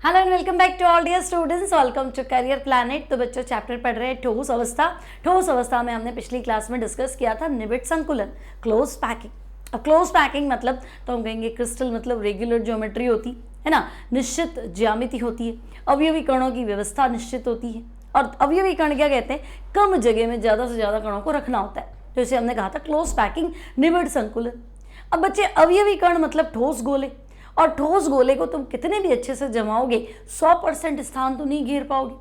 Hello and welcome back to all dear students, welcome to career planet. तो बच्चों chapter पढ़ रहे हैं ठोस अवस्था। ठोस अवस्था में हमने पिछली क्लास में डिस्कस किया था निबिड़ संकुलन, क्लोज पैकिंग। अब क्लोज पैकिंग मतलब तो हम कहेंगे क्रिस्टल मतलब रेगुलर ज्योमेट्री होती है ना, निश्चित ज्यामिति होती है, अवयवी कणों की व्यवस्था निश्चित होती है। और अवयवी कण क्या कहते हैं, कम जगह में ज्यादा से ज्यादा कणों को रखना होता है, तो इसे हमने कहा था क्लोज पैकिंग, निबिड़ संकुलन। अब बच्चे अवयवी कण मतलब ठोस गोले, और ठोस गोले को तुम कितने भी अच्छे से जमाओगे 100% स्थान तो नहीं घेर पाओगे,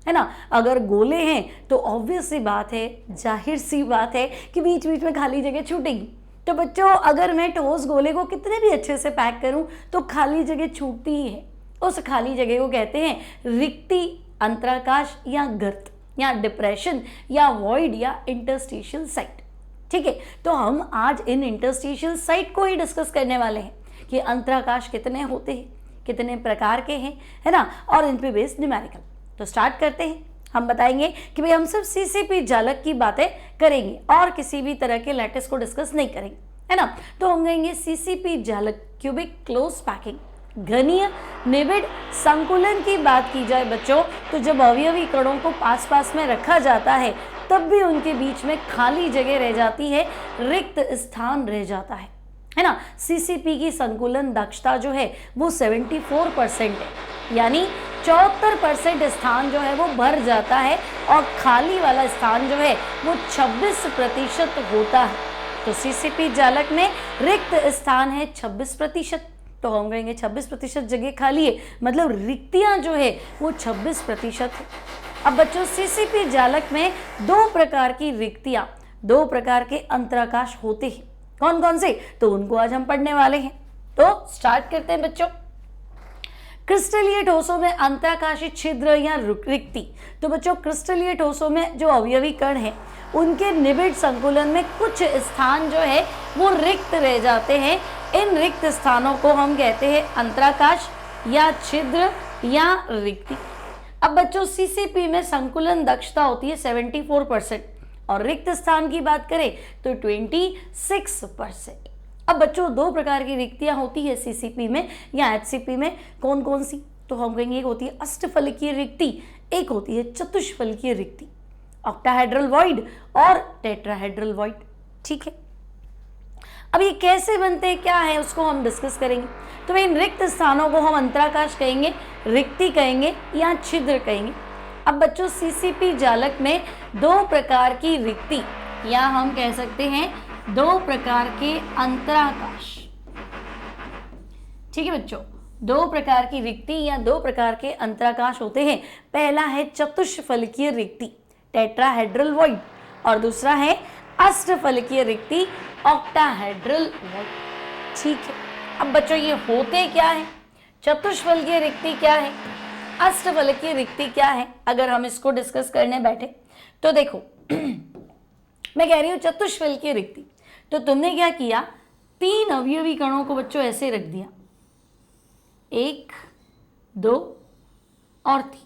है ना। अगर गोले हैं तो ऑब्वियस सी बात है, जाहिर सी बात है कि बीच बीच में खाली जगह छूटेगी। तो बच्चों अगर मैं ठोस गोले को कितने भी अच्छे से पैक करूं तो खाली जगह छूटती ही है। उस खाली जगह को कहते हैं रिक्ति, अंतराकाश या गर्त या डिप्रेशन या वॉइड या इंटरस्टिशियल साइट। ठीक है, तो हम आज इन इंटरस्टिशियल साइट को ही डिस्कस करने वाले हैं कि अंतराकाश कितने होते हैं, कितने प्रकार के हैं, है ना, और इन पे बेस्ड न्यूमेरिकल। तो स्टार्ट करते हैं। हम बताएंगे कि भाई हम सिर्फ सीसीपी जालक की बातें करेंगे और किसी भी तरह के लैटिस को डिस्कस नहीं करेंगे, है ना। तो हम कहेंगे सीसीपी जालक, क्यूबिक क्लोज पैकिंग, घनीय निबिड़ संकुलन की बात की जाए बच्चों, तो जब अवयवी कणों को पास पास में रखा जाता है तब भी उनके बीच में खाली जगह रह जाती है, रिक्त स्थान रह जाता है ना। सीसीपी की संकुलन दक्षता जो है वो 74% है, यानी 74% स्थान जो है वो भर जाता है और खाली वाला स्थान जो है वो 26% होता है। तो सीसीपी जालक में रिक्त स्थान है 26%, तो हम कहेंगे 26% जगह खाली है, मतलब रिक्तियां जो है वो 26% है। अब बच्चों सीसीपी जालक में दो प्रकार की रिक्तियां, दो प्रकार के अंतराकाश होते हैं। कौन कौन से, तो उनको आज हम पढ़ने वाले हैं। तो स्टार्ट करते हैं बच्चों। क्रिस्टलीय ठोसों में अंतराकाशी छिद्र या रिक्ति। तो बच्चों क्रिस्टलीय ठोसों में जो अवयवी कण है उनके निबिड़ संकुलन में कुछ स्थान जो है वो रिक्त रह जाते हैं। इन रिक्त स्थानों को हम कहते हैं अंतराकाश या छिद्र या रिक्ति। अब बच्चों सीसीपी में संकुलन दक्षता होती है 74% और रिक्त स्थान की बात करें तो 26%। अब बच्चों दो प्रकार की रिक्तियां होती है सीसीपी में या एचसीपी में, कौन कौन सी, तो हम कहेंगे एक होती है अष्टफलकीय रिक्ति, एक होती है चतुष्फलकीय रिक्ति, ऑक्टाहेड्रल वॉइड और टेट्राहेड्रल वॉइड। ठीक है, अब ये कैसे बनते हैं, क्या है, उसको हम डिस्कस करेंगे। तो इन रिक्त स्थानों को हम अंतराकाश कहेंगे, रिक्ति कहेंगे या छिद्र कहेंगे। अब बच्चों सीसीपी जालक में दो प्रकार की रिक्ति या हम कह सकते हैं दो प्रकार के अंतराकाश। ठीक है बच्चों, दो प्रकार की रिक्ति या दो प्रकार के अंतराकाश होते हैं। पहला है चतुष्फलकीय रिक्ति, टेट्राहेड्रल वॉइड, और दूसरा है अष्टफलकीय रिक्ति, ऑक्टाहेड्रल वॉइड। ठीक है, अब बच्चों ये होते क्या है, चतुष्फलकीय रिक्ति क्या है, अष्टफलकीय रिक्ति क्या है, अगर हम इसको डिस्कस करने बैठे तो देखो मैं कह रही हूं चतुष्फलकीय रिक्ति, तो तुमने क्या किया, तीन अवयवी कणों को बच्चों ऐसे रख दिया, 1 2 और 3,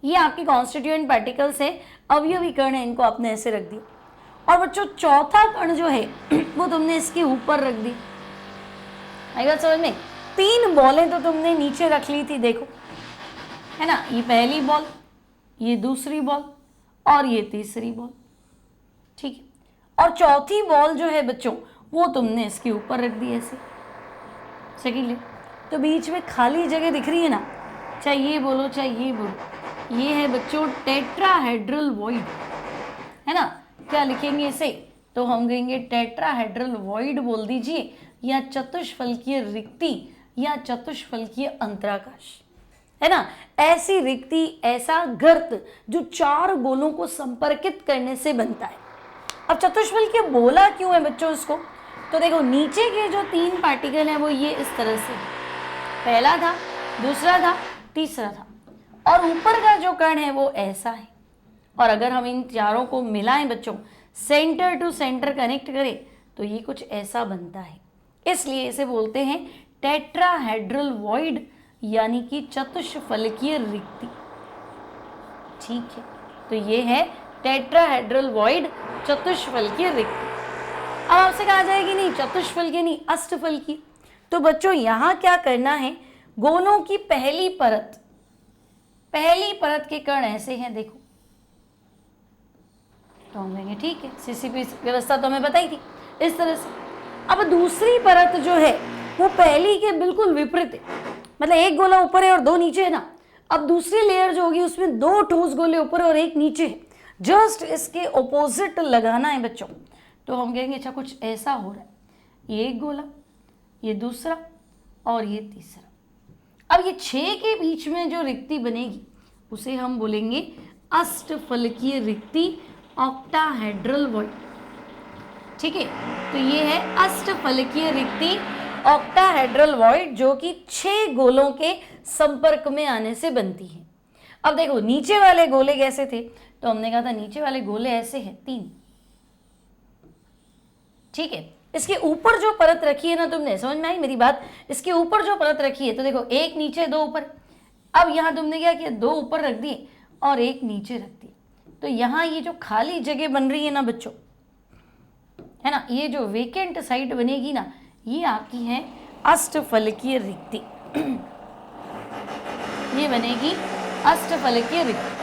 ये आपके कॉन्स्टिट्यूएंट पार्टिकल्स है, अवयवी कण है, इनको आपने ऐसे रख दिया। और बच्चों चौथा कण जो है वो तुमने इसके ऊपर रख दी। आएगा समझ में, तीन बॉलें तो तुमने नीचे रख ली थी, देखो है ना, ये पहली बॉल, ये दूसरी बॉल और ये तीसरी बॉल। ठीक है, और चौथी बॉल जो है बच्चों वो तुमने इसके ऊपर रख दी ऐसे। सेकेंडली, तो बीच में खाली जगह दिख रही है ना, चाहे ये बोलो चाहे ये बोलो, ये है बच्चों टेट्राहेड्रल वॉइड, है ना। क्या लिखेंगे इसे, तो हम कहेंगे टेट्राहेड्रल वॉइड बोल दीजिए, या चतुष्फलकीय रिक्ति या चतुष्फलकीय अंतराकाश, है ना। ऐसी रिक्ति, ऐसा गर्त जो चार गोलों को संपर्कित करने से बनता है। अब चतुष्फलकीय बोला क्यों है बच्चों इसको, तो देखो नीचे के जो तीन पार्टिकल हैं वो ये इस तरह से, पहला था, दूसरा था, तीसरा था, और ऊपर का जो कण है वो ऐसा है। और अगर हम इन चारों को मिलाएं बच्चों, सेंटर टू सेंटर कनेक्ट करें तो ये कुछ ऐसा बनता है, इसलिए इसे बोलते हैं टेट्राहेड्रल वॉइड, यानी कि चतुष्फलकीय रिक्ति। ठीक है, तो ये है टेट्राहेड्रल वॉइड, चतुष्फलकीय रिक्ति। अब आपसे कहा जाएगी नहीं चतुष्फलकीय नहीं अष्टफलकीय, तो बच्चों यहाँ क्या करना है, गोलों की पहली परत के कण ऐसे हैं, देखो, तो हम कहेंगे ठीक है, सीसीपी व्यवस्था तो हमें बताई थी इस तरह से। अब दूसरी परत जो है वो पहली के बिल्कुल विपरीत है, मतलब एक गोला ऊपर है और दो नीचे है ना। अब दूसरी लेयर जो होगी उसमें दो ठोस गोले ऊपर और एक नीचे है, जस्ट इसके ऑपोजिट लगाना है बच्चों। तो हम कहेंगे अच्छा कुछ ऐसा हो रहा है, ये एक गोला, ये दूसरा और ये तीसरा। अब ये 6 के बीच में जो रिक्ति बनेगी उसे हम बोलेंगे अष्टफलकीय रिक्ति, ऑक्टाहेड्रल वॉइड। ठीक है, तो ये है अष्टफलकीय रिक्ति, ऑक्टाहेड्रल वॉइड, जो कि 6 गोलों के संपर्क में आने से बनती है। अब देखो नीचे वाले गोले कैसे थे, तो हमने कहा था नीचे वाले गोले ऐसे हैं 3। ठीक है, इसके ऊपर जो परत रखी है ना, तुमने समझ में आई मेरी बात, इसके ऊपर जो परत रखी है, तो देखो एक नीचे दो ऊपर। अब यहां तुमने क्या किया, 2 ऊपर रख दिए और एक नीचे रख दिए, तो यहां ये जो खाली जगह बन रही है ना बच्चों, है ना, ये जो वेकेंट साइड बनेगी ना, ये आपकी है अष्टफलकीय रिक्ति। ये बनेगी अष्टफलकीय रिक्ति।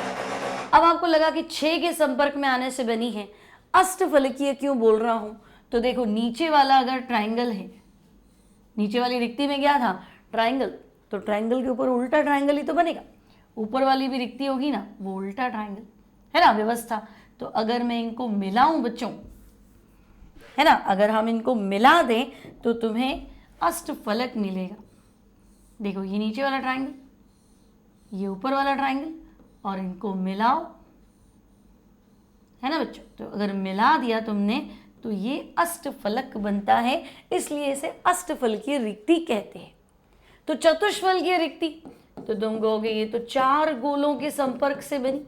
अब आपको लगा कि 6 के संपर्क में आने से बनी है, अष्टफलकीय क्यों बोल रहा हूं, तो देखो नीचे वाला अगर ट्राइंगल है, नीचे वाली रिक्ति में क्या था, ट्राइंगल, तो ट्राइंगल के ऊपर उल्टा ट्राइंगल ही तो बनेगा। ऊपर वाली भी रिक्ति होगी ना, वो उल्टा ट्राइंगल है ना व्यवस्था। तो अगर मैं इनको मिलाऊं बच्चों, है ना, अगर हम इनको मिला दें तो तुम्हें अष्टफलक मिलेगा। देखो ये नीचे वाला ट्राइंगल, ये ऊपर वाला ट्राइंगल, और इनको मिलाओ, है ना बच्चों। तो अगर मिला दिया तुमने तो ये अष्टफलक बनता है, इसलिए इसे अष्टफलकीय रिक्ति कहते हैं। तो चतुष्फलकीय रिक्ति, तो तुम कहोगे ये तो 4 गोलों के संपर्क से बनी,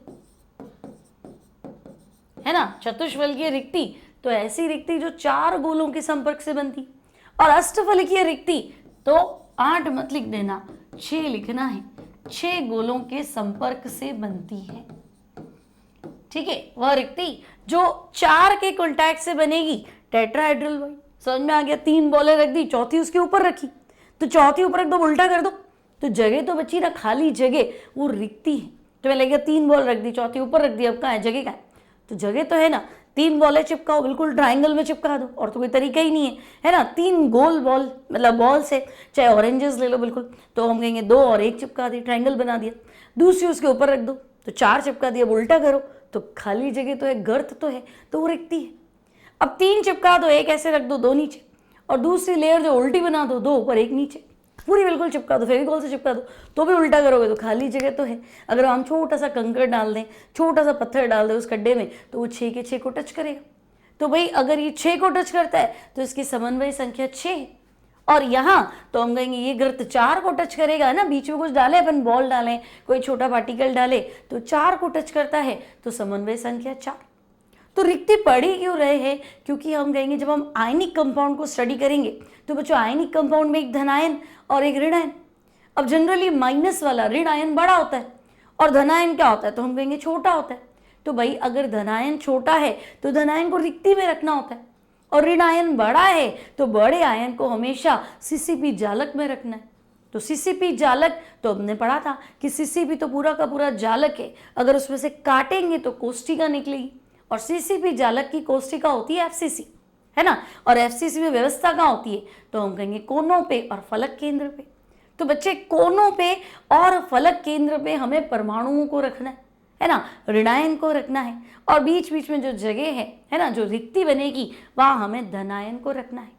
है ना। चतुष्फलकीय रिक्ति तो ऐसी रिक्ति जो 4 गोलों के संपर्क से बनती, और अष्टफलकीय रिक्ति तो 8 मत लिख देना, 6 लिखना है, 6 गोलों के संपर्क से बनती है। ठीक है, वह रिक्ति जो 4 के कॉन्टैक्ट से बनेगी, टेट्राहेड्रल वॉइड। समझ में आ गया, 3 बॉलें रख दी, चौथी उसके ऊपर रखी, तो चौथी ऊपर रख दो, उल्टा कर दो, तो जगह तो बची ना, खाली जगह, वो रिक्ति है। तो मैं लगेगा 3 बॉल रख दी, चौथी ऊपर रख दी, अब कहाँ है, जगह कहाँ है, तो जगह तो है ना, 3 बॉलें चिपकाओ, बिल्कुल ट्राइंगल में चिपका दो, और तो कोई तरीका ही नहीं है ना। 3 गोल बॉल, मतलब बॉल से, चाहे ऑरेंजेस ले लो बिल्कुल, तो हम कहेंगे 2 और 1 चिपका दी, ट्राइंगल बना दिया, दूसरी उसके ऊपर रख दो, तो 4 चिपका दिया, अब उल्टा करो, तो खाली जगह तो है, गर्त तो है, तो वो रिक्ति है। अब 3 चिपका दो, 1 ऐसे रख दो, 2 नीचे, और दूसरी लेयर जो उल्टी बना दो, 2 ऊपर 1 नीचे, पूरी बिल्कुल चिपका दो, फेविकॉल से चिपका दो, तो भी उल्टा करोगे तो खाली जगह तो है। अगर हम छोटा सा कंकड़ डाल दें, छोटा सा पत्थर डाल दें उस गड्ढे में, तो वो 6 के 6 को टच करेगा। तो भाई अगर ये 6 को टच करता है तो इसकी समन्वय संख्या 6 है, और यहाँ तो हम कहेंगे ये गर्त 4 को टच करेगा ना, बीच में कुछ डाले अपन, बॉल डालें, कोई छोटा पार्टिकल डाले, तो 4 को टच करता है, तो समन्वय संख्या 4। तो रिक्ति पढ़ी क्यों रहे हैं, क्योंकि हम कहेंगे जब हम आयनिक कंपाउंड को स्टडी करेंगे तो बच्चों आयनिक कंपाउंड में एक धनायन और एक ऋण आयन। अब जनरली माइनस वाला ऋण आयन बड़ा होता है और धनायन क्या होता है, तो हम कहेंगे छोटा होता है। तो भाई अगर धनायन छोटा है तो धनायन को रिक्ति में रखना होता है, और ऋण आयन बड़ा है तो बड़े आयन को हमेशा सीसीपी जालक में रखना है। तो सीसीपी जालक तो हमने पढ़ा था कि सीसीपी तो पूरा का पूरा जालक है, अगर उसमें से काटेंगे तो कोष्ठिका निकलेगी, और सीसीपी जालक की कोष्ठिका होती है एफसीसी, है ना। और एफसीसी में व्यवस्था कहाँ होती है, तो हम कहेंगे कोनों पे और फलक केंद्र पे। तो बच्चे कोनों पे और फलक केंद्र पे हमें परमाणुओं को रखना है ना, ऋणायन को रखना है, और बीच बीच में जो जगह है ना, जो रिक्ति बनेगी वहाँ हमें धनायन को रखना है।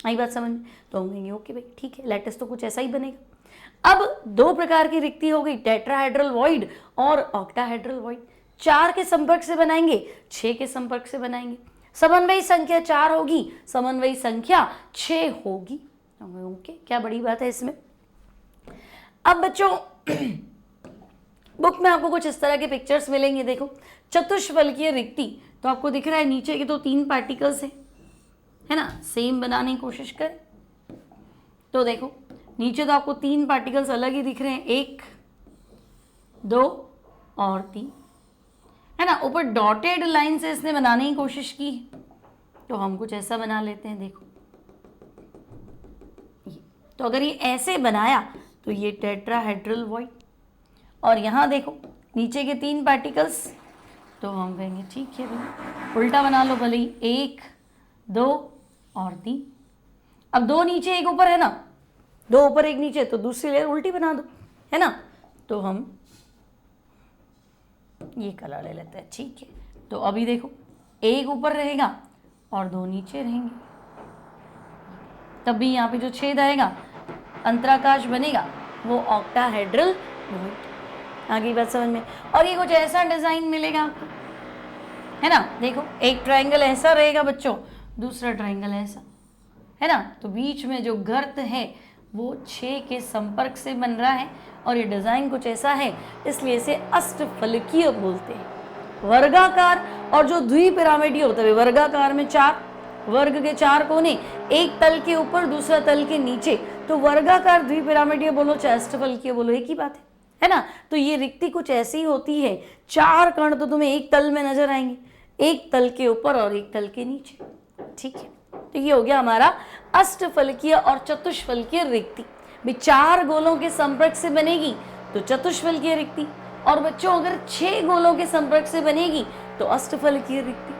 आई बात समझ में, तो हम कहेंगे ओके भाई ठीक है, लैटिस तो कुछ ऐसा ही बनेगा। अब 2 प्रकार की रिक्ति हो गई, टेट्राहेड्रल वॉइड और ऑक्टाहेड्रल वॉइड। 4 के संपर्क से बनाएंगे, 6 के संपर्क से बनाएंगे, समन्वयी संख्या 4 होगी, समन्वयी संख्या 6 होगी। ओके, क्या बड़ी बात है इसमें। अब बच्चों बुक में आपको कुछ इस तरह के पिक्चर्स मिलेंगे। देखो चतुष्फलकीय रिक्ति, तो आपको दिख रहा है नीचे के तो 3 पार्टिकल्स है ना, सेम बनाने की कोशिश करें तो देखो नीचे तो आपको 3 पार्टिकल्स अलग ही दिख रहे हैं, 1 2 और 3, है ना। ऊपर डॉटेड लाइन से इसने बनाने की कोशिश की, तो हम कुछ ऐसा बना लेते हैं। देखो तो अगर ये ऐसे बनाया तो ये टेट्राहेड्रल वॉइड। और यहाँ देखो नीचे के 3 पार्टिकल्स, तो हम कहेंगे ठीक है भाई, उल्टा बना लो भले ही, 1 2 और 3। अब 2 नीचे 1 ऊपर है ना, 2 ऊपर 1 नीचे, तो दूसरी लेयर उल्टी बना दो, है ना। तो हम ये कलर ले लेते हैं, ठीक है। तो अभी देखो 1 ऊपर रहेगा और 2 नीचे रहेंगे, तब भी यहाँ पे जो छेद आएगा, अंतराकाश बनेगा, वो ऑक्टाहेड्रल वॉइड। आगे बात समझ में। और ये कुछ ऐसा डिजाइन मिलेगा आपको, है ना। देखो एक ट्रायंगल ऐसा रहेगा बच्चों, दूसरा ट्रायंगल ऐसा, है ना। तो बीच में जो गर्त है वो 6 के संपर्क से बन रहा है और ये डिजाइन कुछ ऐसा है, इसलिए इसे अष्टफलकीय बोलते हैं। वर्गाकार और जो द्विपिरामिडीय होता है, वर्गाकार में 4 वर्ग के 4 कोने, एक तल के ऊपर दूसरा तल के नीचे, तो वर्गाकार द्विपिरामिडीय बोलो चाहे अष्टफलकीय बोलो, एक ही बात है ना। तो ये रिक्ति कुछ ऐसी होती है, 4 कण तो तुम्हें एक तल में नजर आएंगे, एक तल के ऊपर और एक तल के नीचे, ठीक है। तो ये हो गया हमारा अष्टफलकीय और चतुष्फलकीय रिक्ति। भी 4 गोलों के संपर्क से बनेगी तो चतुष्फलकीय रिक्ति, और बच्चों अगर 6 गोलों के संपर्क से बनेगी तो अष्टफलकीय रिक्ति।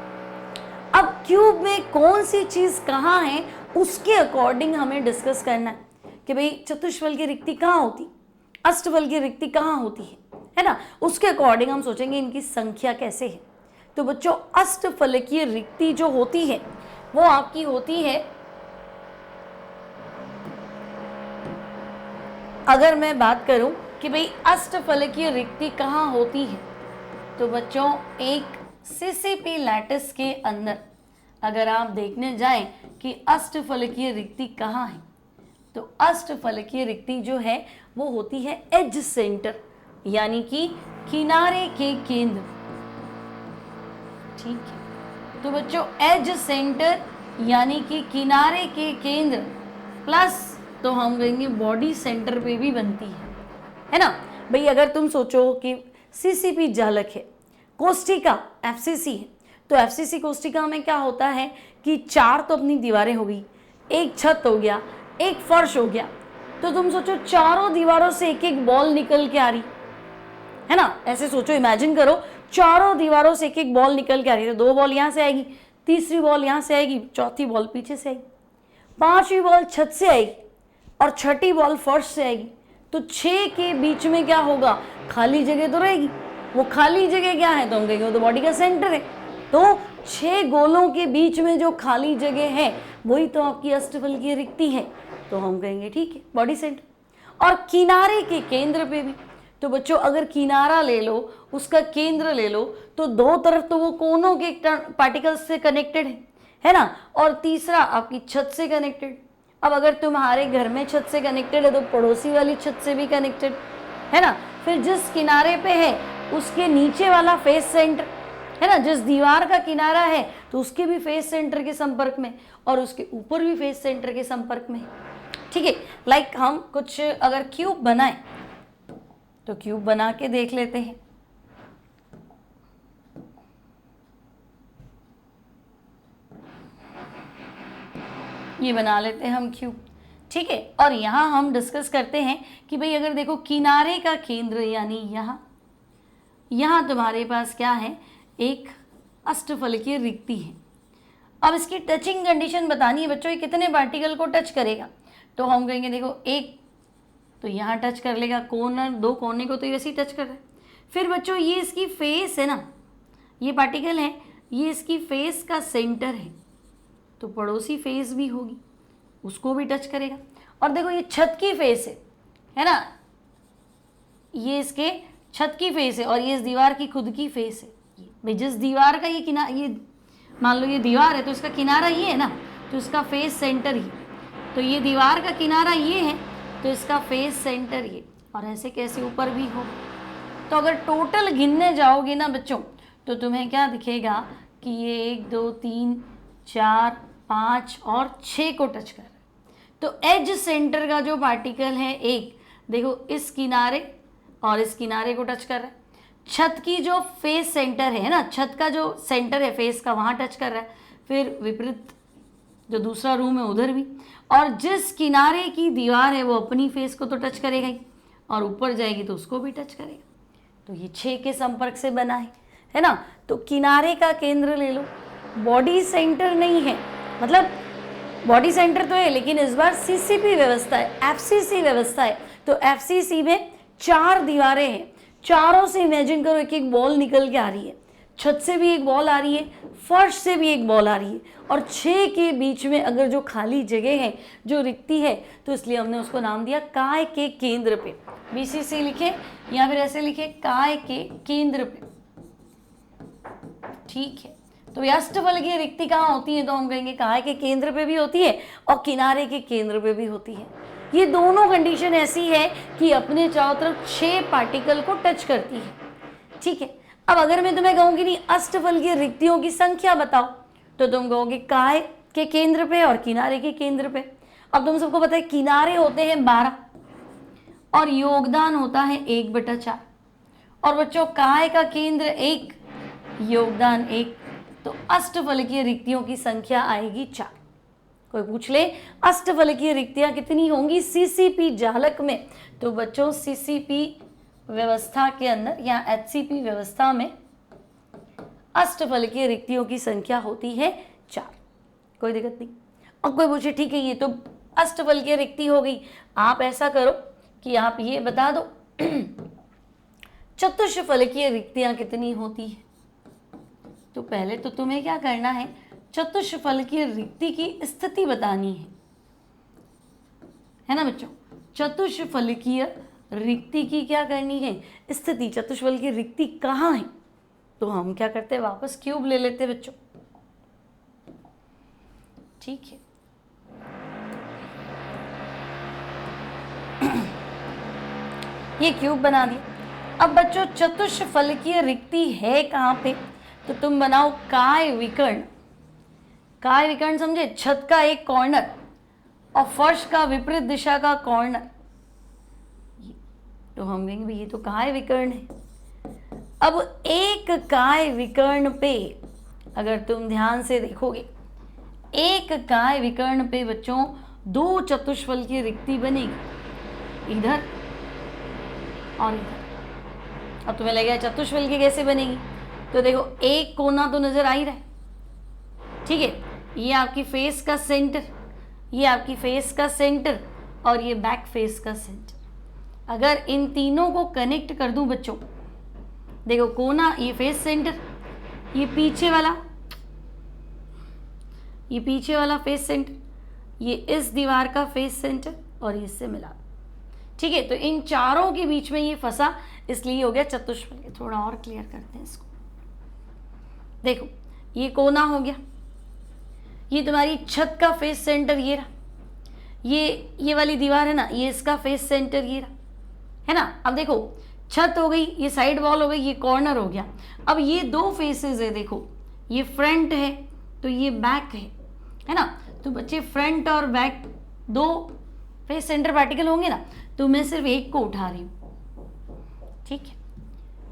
अब क्यूब में कौन सी चीज कहाँ है उसके अकॉर्डिंग हमें डिस्कस करना है कि भाई चतुष्फलकीय रिक्ति कहाँ होती, अष्टफलकीय रिक्ति कहाँ होती है ना। उसके अकॉर्डिंग हम सोचेंगे इनकी संख्या कैसे है। तो बच्चों अष्टफलकीय रिक्ति जो होती है वो आपकी होती है, अगर मैं बात करूं कि भाई अष्टफलकीय रिक्ति कहाँ होती है, तो बच्चों एक सीसीपी लैटिस के अंदर अगर आप देखने जाएं कि अष्टफलकीय रिक्ति कहाँ है, तो अष्टफलकीय रिक्ति जो है वो होती है एज सेंटर, यानी कि किनारे के केंद्र, ठीक है। तो बच्चों एज सेंटर यानी कि किनारे के केंद्र प्लस, तो हम कहेंगे बॉडी सेंटर पे भी बनती है ना। भाई अगर तुम सोचो कि सीसीपी जालक है, कोष्ठिका एफसीसी है, तो एफसीसी कोष्ठिका में क्या होता है कि 4 तो अपनी दीवारें हो गई, एक छत हो गया, एक फर्श हो गया, तो तुम सोचो चारों दीवारों से एक एक बॉल निकल के आ रही है ना। ऐसे सोचो, इमेजिन करो चारों दीवारों से एक एक बॉल निकल के आ रही है, तो 2 बॉल यहाँ से आएगी, तीसरी बॉल यहाँ से आएगी, चौथी बॉल पीछे से आएगी, 5वीं बॉल छत से आएगी और 6ठी बॉल फर्श से आएगी। तो 6 के बीच में क्या होगा, खाली जगह तो रहेगी। वो खाली जगह क्या है, तो हम कहेंगे वो तो बॉडी का सेंटर है। तो 6 गोलों के बीच में जो खाली जगह है वही तो आपकी अष्टफलकीय रिक्ति है, तो हम कहेंगे ठीक है बॉडी सेंटर। और किनारे के केंद्र पे भी, तो बच्चों अगर किनारा ले लो, उसका केंद्र ले लो, तो 2 तरफ तो वो कोनों के पार्टिकल्स से कनेक्टेड है ना, और तीसरा आपकी छत से कनेक्टेड। अब अगर तुम्हारे घर में छत से कनेक्टेड है तो पड़ोसी वाली छत से भी कनेक्टेड है ना। फिर जिस किनारे पे है उसके नीचे वाला फेस सेंटर है ना, जिस दीवार का किनारा है तो उसके भी फेस सेंटर के संपर्क में, और उसके ऊपर भी फेस सेंटर के संपर्क में, ठीक है। लाइक हम कुछ अगर क्यूब बनाए तो क्यूब बना के देख लेते हैं। ये बना लेते हैं हम क्यूब, ठीक है। और यहाँ हम डिस्कस करते हैं कि भाई अगर देखो किनारे का केंद्र यानी यहाँ तुम्हारे पास क्या है, एक अष्टफलकीय रिक्ति है। अब इसकी टचिंग कंडीशन बतानी है बच्चों, ये कितने पार्टिकल को टच करेगा, तो हम कहेंगे देखो एक तो यहाँ टच कर लेगा, कॉर्नर 2 कोने को तो वैसे ही टच कर रहा है। फिर बच्चों ये इसकी फेस है ना, ये पार्टिकल है, ये इसकी फेस का सेंटर है, तो पड़ोसी फेस भी होगी, उसको भी टच करेगा। और देखो ये छत की फेस है ना, ये इसके छत की फेस है और ये इस दीवार की खुद की फेस है। भाई जिस दीवार का ये मान लो ये दीवार है तो इसका किनारा ये है ना, तो इसका फेस सेंटर ही, तो ये दीवार का किनारा ये है तो इसका फेस सेंटर ये, और ऐसे कैसे ऊपर भी हो। तो अगर टोटल गिनने जाओगे ना बच्चों तो तुम्हें क्या दिखेगा कि ये 1 2 3 4 5 और 6 को टच कर रहा है। तो एज सेंटर का जो पार्टिकल है एक, देखो इस किनारे और इस किनारे को टच कर रहा है। छत की जो फेस सेंटर है ना, छत का जो सेंटर है फेस का, वहाँ टच कर रहा है। फिर विपरीत जो दूसरा रूम है उधर भी, और जिस किनारे की दीवार है वो अपनी फेस को तो टच करेगा ही, और ऊपर जाएगी तो उसको भी टच करेगा। तो ये 6 के संपर्क से बना है ना। तो किनारे का केंद्र ले लो, बॉडी सेंटर नहीं है, मतलब बॉडी सेंटर तो है लेकिन इस बार सीसीपी व्यवस्था है, एफसीसी व्यवस्था है। तो एफसीसी में 4 दीवारें हैं, चारों से इमेजिन करो एक एक बॉल निकल के आ रही है, छत से भी एक बॉल आ रही है, फर्श से भी एक बॉल आ रही है, और 6 के बीच में अगर जो खाली जगह है, जो रिक्ति है, तो इसलिए हमने उसको नाम दिया काय के केंद्र पे। बीसीसी लिखे या फिर ऐसे लिखे काय के केंद्र पे, ठीक है। तो अष्टफल की रिक्ति कहाँ होती है, तो हम कहेंगे काय के केंद्र पे भी होती है और किनारे के केंद्र पे भी होती है। ये दोनों कंडीशन ऐसी है कि अपने चारों तरफ 6 पार्टिकल को टच करती है, ठीक है। अब अगर मैं तुम्हें कहूँगी नहीं अष्टफल की रिक्तियों की संख्या बताओ, तो तुम कहोगे काय के केंद्र पे और किनारे के केंद्र पे। अब तुम सबको पता है किनारे होते हैं 12 और योगदान होता है 1/4, और बच्चों काय का केंद्र 1, योगदान 1, तो अष्टफलकीय रिक्तियों की संख्या आएगी 4। कोई पूछ ले अष्टफलकीय रिक्तियां कितनी होंगी सीसीपी जालक में, तो बच्चों सीसीपी व्यवस्था के अंदर या एचसीपी व्यवस्था में अष्टफलकीय रिक्तियों की संख्या होती है 4। कोई दिक्कत नहीं। अब कोई पूछे ठीक है ये तो अष्टफलकीय रिक्ति हो गई, आप ऐसा करो कि आप ये बता दो चतुष्फलकीय रिक्तियां कितनी होती है। तो पहले तो तुम्हें क्या करना है, चतुष्फलकीय रिक्ति की स्थिति बतानी है ना बच्चों। चतुष्फलकीय रिक्ति की क्या करनी है, स्थिति। चतुष्फलकीय रिक्ति कहाँ है, तो हम क्या करते हैं वापस क्यूब ले लेते बच्चों, ठीक है। ये क्यूब बना दिया। अब बच्चों चतुष्फलकीय रिक्ति है कहाँ पे, तो तुम बनाओ काय विकर्ण। काय विकर्ण समझे, छत का एक कॉर्नर और फर्श का विपरीत दिशा का कॉर्नर, तो हम कहेंगे ये तो काय विकर्ण है। अब एक काय विकर्ण पे अगर तुम ध्यान से देखोगे, एक काय विकर्ण पे बच्चों 2 चतुष्फलकीय रिक्ति बनेगी, इधर और इधर। अब तुम्हें लगेगा चतुष्फलकीय कैसे बनेगी, तो देखो एक कोना तो नजर आ ही रहा है, ठीक है। ये आपकी फेस का सेंटर, ये आपकी फेस का सेंटर और ये बैक फेस का सेंटर। अगर इन तीनों को कनेक्ट कर दूं बच्चों, देखो कोना ये फेस सेंटर, ये पीछे वाला फेस सेंटर, ये इस दीवार का फेस सेंटर और इससे मिला, ठीक है। तो इन चारों के बीच में ये फंसा, इसलिए हो गया चतुष्फलकीय। थोड़ा और क्लियर करते हैं इसको। देखो ये कोना हो गया, ये तुम्हारी छत का फेस सेंटर ये रहा, ये वाली दीवार है ना, ये इसका फेस सेंटर ये रहा, है ना। अब देखो छत हो गई, ये साइड वॉल हो गई, ये कॉर्नर हो गया। अब ये 2 फेसेस है, देखो ये फ्रंट है तो ये बैक है ना। तो बच्चे फ्रंट और बैक 2 फेस सेंटर पार्टिकल होंगे ना, तो मैं सिर्फ एक को उठा रही हूँ, ठीक है।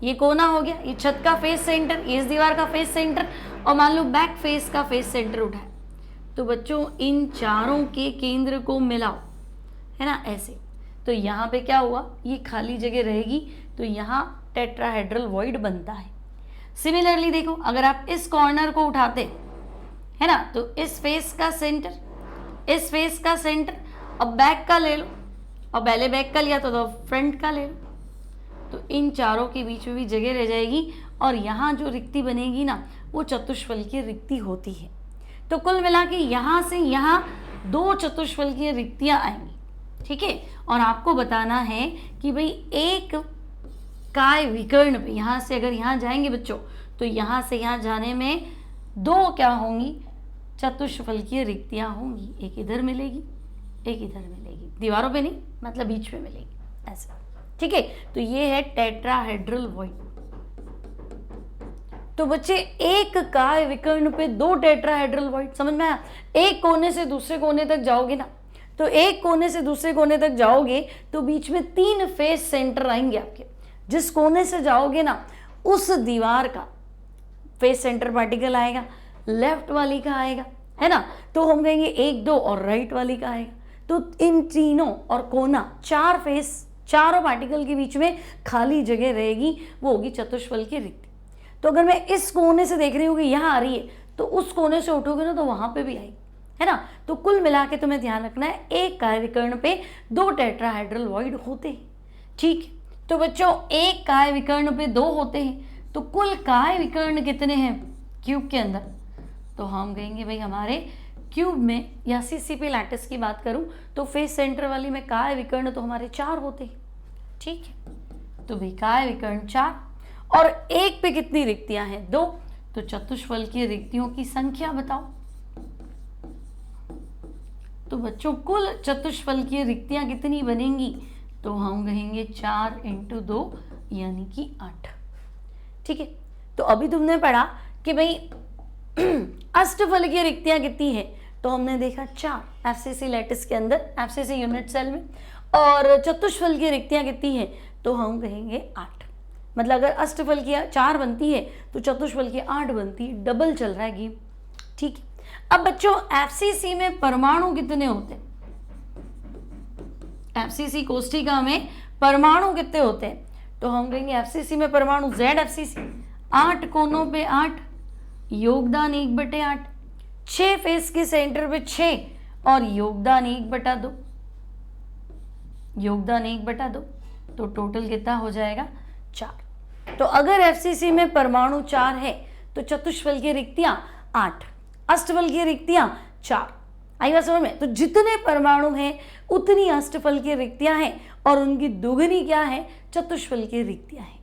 ये कोना हो गया, ये छत का फेस सेंटर, ये इस दीवार का फेस सेंटर, और मान लो बैक फेस का फेस सेंटर उठाए। तो बच्चों इन चारों के केंद्र को मिलाओ, है ना, ऐसे। तो यहाँ पे क्या हुआ, ये खाली जगह रहेगी, तो यहाँ टेट्राहेड्रल वॉइड बनता है। सिमिलरली देखो अगर आप इस कॉर्नर को उठाते है ना, तो इस फेस का सेंटर, इस फेस का सेंटर, अब बैक का ले लो, और पहले बैक का लिया तो फ्रंट का ले लो, तो इन चारों के बीच में भी जगह रह जाएगी, और यहाँ जो रिक्ति बनेगी ना वो चतुष्फलकीय रिक्ति होती है। तो कुल मिला के यहाँ से यहाँ 2 चतुष्फलकीय रिक्तियाँ आएंगी, ठीक है। और आपको बताना है कि भाई एक काय विकर्ण पे यहाँ से अगर यहाँ जाएंगे बच्चों, तो यहाँ से यहाँ जाने में 2 क्या होंगी, चतुष्फलकीय रिक्तियाँ होंगी। एक इधर मिलेगी, एक इधर मिलेगी, दीवारों पे नहीं, मतलब बीच में मिलेगी, ऐसा, ठीक है। तो ये है टेट्राहेड्रल वॉइड। तो बच्चे एक काय विकर्ण पे 2 टेट्राहेड्रल वॉइड, समझ में आया। एक कोने से दूसरे कोने तक जाओगे ना, तो एक कोने से दूसरे कोने तक जाओगे तो बीच में 3 फेस सेंटर आएंगे आपके। जिस कोने से जाओगे ना उस दीवार का फेस सेंटर पार्टिकल आएगा, लेफ्ट वाली का आएगा, है ना। तो हम कहेंगे 1 2 और राइट वाली का आएगा। तो इन तीनों और कोना, 4 फेस, चारों पार्टिकल के बीच में खाली जगह रहेगी, वो होगी चतुष्फल की रिक्ति। तो अगर मैं इस कोने से देख रही हूँ कि यहाँ आ रही है, तो उस कोने से उठोगे ना तो वहां पे भी आएगी, है ना। तो कुल मिला के तुम्हें ध्यान रखना है, एक कायविकर्ण पे 2 टेट्राहेड्रल वॉइड होते हैं, ठीक। तो बच्चों एक काय विकर्ण पे 2 होते हैं, तो कुल काय विकर्ण कितने हैं क्यूब के अंदर? तो हम कहेंगे भाई हमारे क्यूब में, या सीसीपी लैटिस की बात करूं तो फेस सेंटर वाली में काय विकर्ण तो हमारे 4 होते हैं, ठीक है। तो भाई काय विकर्ण 4 और एक पे कितनी रिक्तियां हैं? 2। तो चतुष्फल की रिक्तियों की संख्या बताओ। तो बच्चों कुल चतुष्फल की रिक्तियां कितनी बनेंगी? तो हम कहेंगे 4 × 2 यानी कि 8, ठीक है। तो अभी तुमने पढ़ा कि भाई अष्टफल की रिक्तियां कितनी है? तो हमने देखा 4 एफसीसी लैटिस के अंदर, एफसीसी यूनिट सेल में। और चतुष्फल की रिक्तियां कितनी है? तो हम कहेंगे 8। मतलब अगर अष्टफल की 4 बनती है तो चतुष्फल की 8 बनती है, डबल चल रहा है गेम, ठीक है। अब बच्चों एफसीसी में परमाणु कितने होते हैं? एफसीसी कोष्ठिका में परमाणु कितने होते हैं? तो हम कहेंगे एफसीसी में परमाणु जेड एफसीसी 8 कोनों पे 8, योगदान 1/8, 6 फेस के सेंटर पे 6 और योगदान 1/2, योगदान 1/2। तो टोटल कितना हो जाएगा? 4। तो अगर एफसीसी में परमाणु 4 है तो चतुष्फल की रिक्तियां 8, अष्टफल की रिक्तियां 4। आई बात समझ में? तो जितने परमाणु हैं उतनी अष्टफल की रिक्तियां हैं और उनकी दुगनी क्या है? चतुष्फल की रिक्तियां हैं,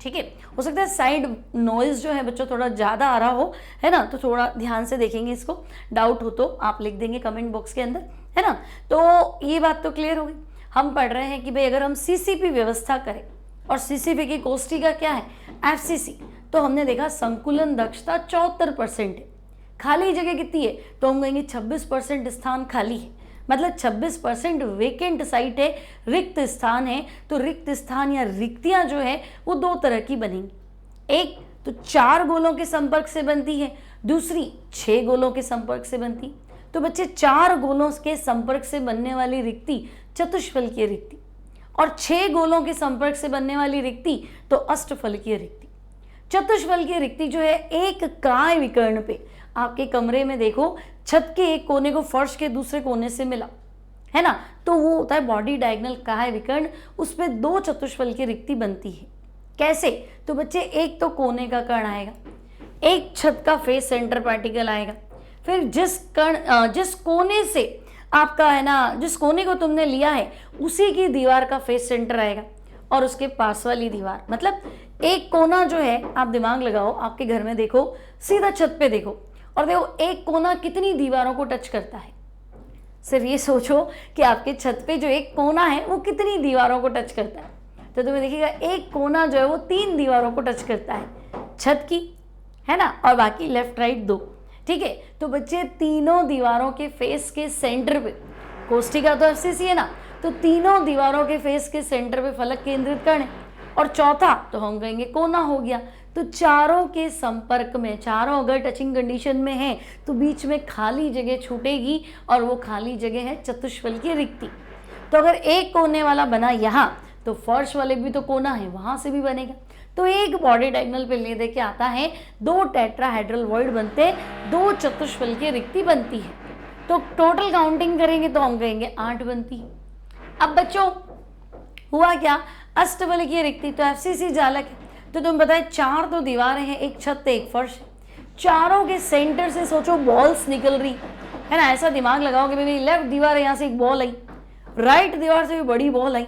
ठीक है। हो सकता है साइड नॉइज जो है बच्चों थोड़ा ज़्यादा आ रहा हो, है ना, तो थोड़ा ध्यान से देखेंगे इसको। डाउट हो तो आप लिख देंगे कमेंट बॉक्स के अंदर, है ना। तो ये बात तो क्लियर होगी। हम पढ़ रहे हैं कि भाई अगर हम सीसीपी व्यवस्था करें, और सीसीपी की कोष्ठिका क्या है? एफसीसी। तो हमने देखा संकुलन दक्षता 74% है, खाली जगह कितनी है? तो हम कहेंगे 26% स्थान खाली है, मतलब 26% वेकेंट साइट है, रिक्त स्थान है। तो रिक्त स्थान या रिक्तियां जो है वो 2 तरह की बनेंगी। एक तो 4 गोलों के संपर्क से बनती है, दूसरी 6 गोलों के संपर्क से बनती है। तो बच्चे 4 गोलों के संपर्क से बनने वाली रिक्ति चतुष्फल की रिक्ति, और 6 गोलों के संपर्क से बनने वाली रिक्ति तो अष्टफल की रिक्ति। चतुष्फल की रिक्ति जो है एक काय विकर्ण पे, आपके कमरे में देखो छत के एक कोने को फर्श के दूसरे कोने से मिला, है ना, तो वो होता है बॉडी डायगोनल काय विकर्ण, उस पे 2 चतुष्फल की रिक्ति बनती है। कैसे? तो बच्चे एक तो कोने का कण आएगा, एक छत का फेस सेंटर पार्टिकल आएगा, फिर जिस कोने से आपका है ना, जिस कोने को तुमने लिया है उसी की दीवार का फेस सेंटर आएगा, और उसके पास वाली दीवार, मतलब एक कोना जो है, आप दिमाग लगाओ, आपके घर में देखो, सीधा छत पे देखो और देखो एक कोना कितनी दीवारों को टच करता है। सिर्फ ये सोचो कि आपके छत पे जो एक कोना है वो कितनी दीवारों को टच करता है। तो तुम्हें देखिएगा एक कोना जो है वो 3 दीवारों को टच करता है, छत की, है ना, और बाकी लेफ्ट राइट 2, ठीक है। तो बच्चे तीनों दीवारों के फेस के सेंटर पे, कोष्ठिका तो एफसीसी है ना, तो तीनों दीवारों के फेस के सेंटर पे फलक केंद्रित कण है, और चौथा तो हम कहेंगे कोना हो गया। तो चारों के संपर्क में, चारों अगर टचिंग कंडीशन में है तो बीच में खाली जगह छूटेगी, और वो खाली जगह है चतुष्फल की रिक्ति। तो अगर एक कोने वाला बना यहाँ, तो फर्श वाले भी तो कोना है, वहां से भी बनेगा। तो एक बॉडी डायगोनल पे ले दे के आता है, 2 टेट्राहेड्रल वॉइड बनते, 2 चतुष्फल की रिक्ति बनती है। तो टोटल काउंटिंग करेंगे तो हम कहेंगे 8 बनती है। अब बच्चों हुआ क्या? अष्टफल की रिक्ति तो एफसीसी जालक है, तो तुम बताए 4 तो दीवारें हैं, एक छत एक फर्श है, चारों के सेंटर से सोचो बॉल्स निकल रही है ना। ऐसा दिमाग लगाओ कि भाई लेफ्ट दीवार है, यहाँ से एक बॉल आई, राइट दीवार से भी बड़ी बॉल आई,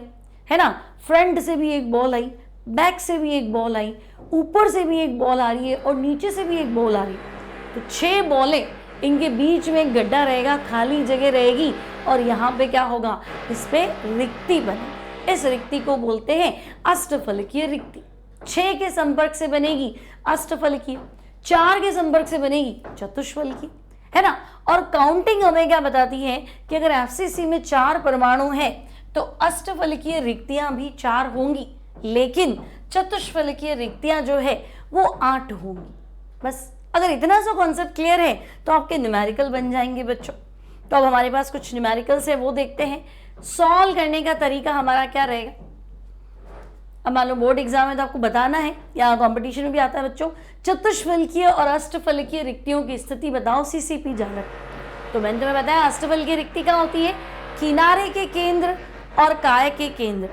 है ना, फ्रंट से भी एक बॉल आई, बैक से भी एक बॉल आई, ऊपर से भी एक बॉल आ रही है, और नीचे से भी एक बॉल आ रही है। तो 6 बॉलें, इनके बीच में एक गड्ढा रहेगा, खाली जगह रहेगी, और यहाँ पे क्या होगा? इस पे रिक्ति बने। इस रिक्ति को बोलते हैं अष्टफल की रिक्ति। 6 के संपर्क से बनेगी अष्टफल की, 4 के संपर्क से बनेगी चतुष्फल की, है ना। और काउंटिंग हमें क्या बताती है कि अगर एफसीसी में 4 परमाणु है तो अष्टफल की रिक्तियां भी 4 होंगी, लेकिन चतुष्फल की रिक्तियां जो है वो 8 होंगी। बस अगर इतना सा कॉन्सेप्ट क्लियर है तो आपके न्यूमेरिकल बन जाएंगे बच्चों। तो अब हमारे पास कुछ न्यूमेरिकल्स है, वो देखते हैं। सॉल्व करने का तरीका हमारा क्या रहेगा। अब मान लो बोर्ड एग्जाम में तो आपको बताना है, या कंपटीशन में भी आता है बच्चों, चतुष्फलकीय और अष्टफलकीय रिक्तियों की स्थिति बताओ सीसीपी जालक। तो मैंने तुम्हें बताया अष्टफलकीय रिक्ति क्या होती है, किनारे के केंद्र और काय के केंद्र।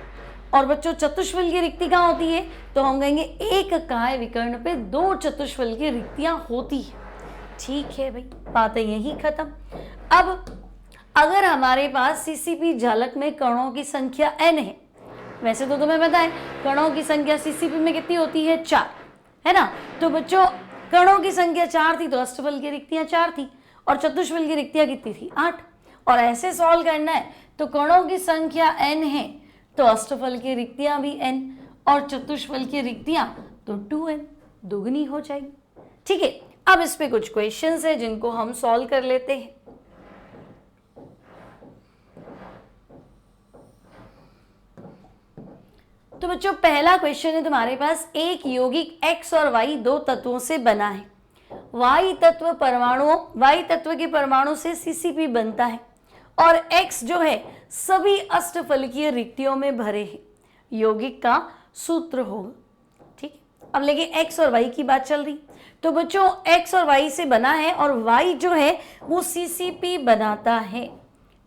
और बच्चों चतुष्फलकीय रिक्ति क्या होती है, तो हम कहेंगे एक काय विकर्ण पे 2 चतुष्फलकीय रिक्तियां होती है। ठीक है भाई, बातें यही खत्म। अब अगर हमारे पास सीसीपी जालक में कणों की संख्या n है, वैसे तो तुम्हें पता है कणों की संख्या सीसीपी में कितनी होती है, 4, है ना। तो बच्चों कणों की संख्या 4 थी तो अष्टफलकीय रिक्तियां 4 थी, और चतुष्फलकीय रिक्तियां कितनी थी, 8। और ऐसे सॉल्व करना है तो कणों की संख्या n है तो अष्टफलकीय रिक्तियां भी n, और चतुष्फलकीय रिक्तियां तो 2n, दुगनी हो जाएगी। ठीक है, अब इस पे कुछ क्वेश्चंस है जिनको हम सॉल्व कर लेते हैं। तो बच्चों पहला क्वेश्चन है तुम्हारे पास, एक यौगिक x और y 2 तत्वों से बना है। y तत्व के परमाणु से सीसीपी बनता है और x जो है सभी अष्टफलकीय रिक्तियों में भरे हैं। यौगिक का सूत्र होगा। ठीक है, अब लेकिन x और y की बात चल रही, तो बच्चों x और y से बना है और y जो है वो सीसीपी बनाता है।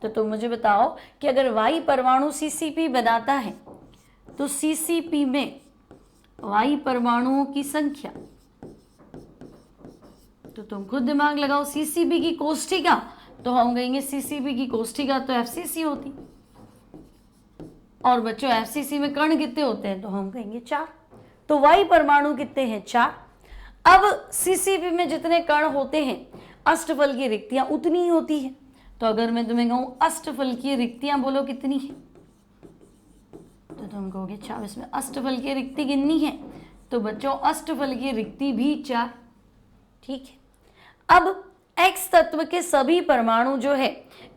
तो तुम मुझे बताओ कि अगर y परमाणु सीसीपी बनाता है तो सीसीपी में y परमाणुओं की संख्या, तो तुम खुद दिमाग लगाओ, सीसीपी की कोष्ठिका, तो हम कहेंगे सीसीपी की कोष्ठिका तो एफसीसी होती, और बच्चों एफसीसी में कण कितने होते हैं, तो हम कहेंगे 4। तो y परमाणु कितने हैं, 4। अब सीसीपी में जितने कण होते हैं अष्टफलकीय रिक्तियां उतनी ही होती है। तो अगर मैं तुम्हें कहूं अष्टफलकीय रिक्तियां बोलो कितनी है, तो तुम कहोगे 4। इसमें अष्टफलकीय रिक्ति कितनी है, तो बच्चों अष्टफलकीय रिक्ति भी 4। ठीक है, अब x तत्व के सभी परमाणु जो है,